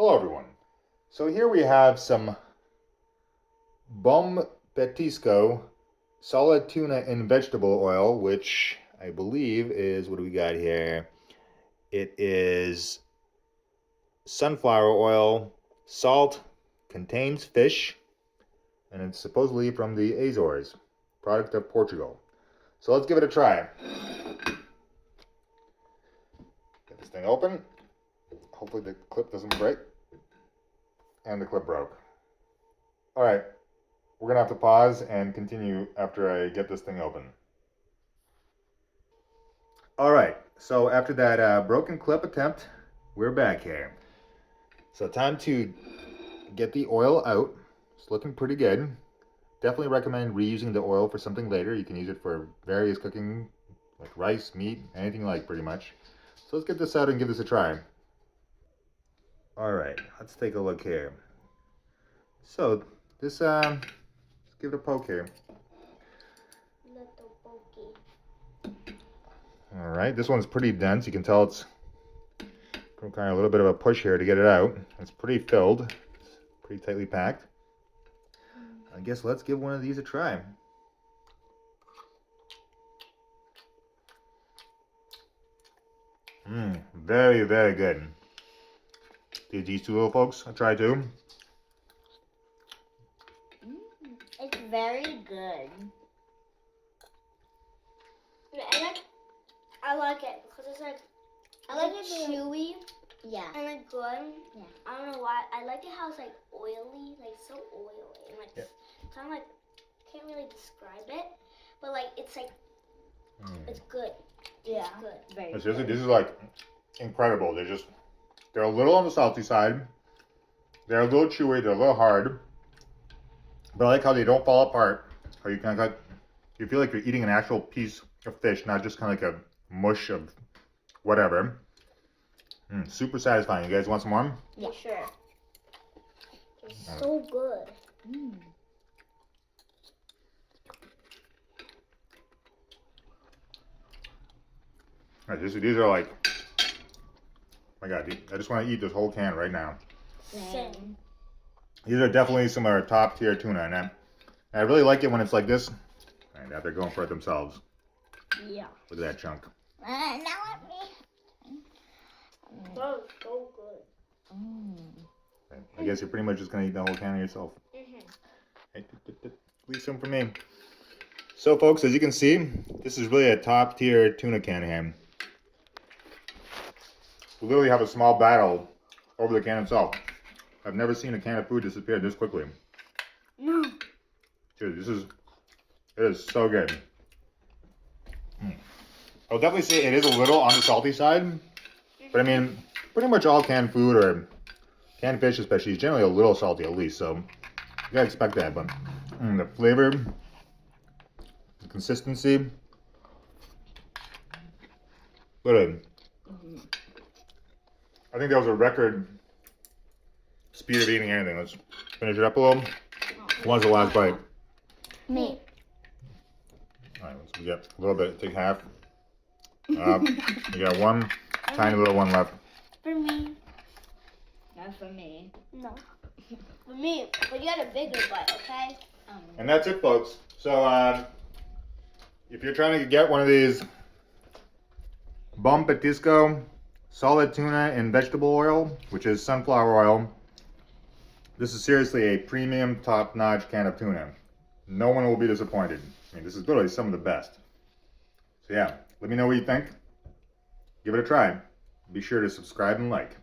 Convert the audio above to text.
Hello everyone. So here we have some Bom Petisco Solid Tuna in vegetable oil, which I believe is, what do we got here? It is sunflower oil, salt, contains fish, and it's supposedly from the Azores, product of Portugal. So let's give it a try. Get this thing open. Hopefully the clip doesn't break. And the clip broke. Alright, we're going to have to pause and continue after I get this thing open. Alright, so after that broken clip attempt, we're back here. So time to get the oil out. It's looking pretty good. Definitely recommend reusing the oil for something later. You can use it for various cooking, like rice, meat, anything you like pretty much. So let's get this out and give this a try. Alright, let's take a look here. So, this, let's give it a poke here. Little pokey. Alright, this one's pretty dense. You can tell it's kind of a little bit of a push here to get it out. It's pretty filled. It's pretty tightly packed. I guess let's give one of these a try. Very, very good. These two little folks, I tried too. It's very good. I like it because it's like chewy. Yeah. And like good. Yeah. I don't know why. I like it how it's like oily, like so oily, and like kind of like can't really describe it, but like it's like it's good. Yeah. It's good. Very good. This is like incredible. They're a little on the salty side. They're a little chewy. They're a little hard. But I like how they don't fall apart. How you kind of like, you feel like you're eating an actual piece of fish, not just kind of like a mush of whatever. Super satisfying. You guys want some more? Yeah, sure. It's so good. All right, these are like, oh my God, I just want to eat this whole can right now. Same. These are definitely some of our top tier tuna, and I really like it when it's like this. All right, now they're going for it themselves. Yeah. Look at that chunk. Now let me. That was so good. Okay, I guess you're pretty much just gonna eat the whole can of yourself. Hey, leave some for me. So, folks, as you can see, this is really a top tier tuna can here. We literally have a small battle over the can itself. I've never seen a can of food disappear this quickly. No. Dude, it is so good. I'll definitely say it is a little on the salty side, but I mean, pretty much all canned food or canned fish especially is generally a little salty at least, so you gotta expect that, but the flavor, the consistency, good. I think that was a record speed of eating anything. Let's finish it up a little. When's the last bite? Me. Alright, let's get a little bit, take half. You got one tiny little one left. For me. Not for me. No. For me. But you got a bigger bite, okay? And that's it, folks. So, if you're trying to get one of these Bom Petisco Solid Tuna in vegetable oil, which is sunflower oil, this is seriously a premium, top-notch can of tuna. No one will be disappointed. I mean, this is literally some of the best. So yeah, let me know what you think. Give it a try. Be sure to subscribe and like.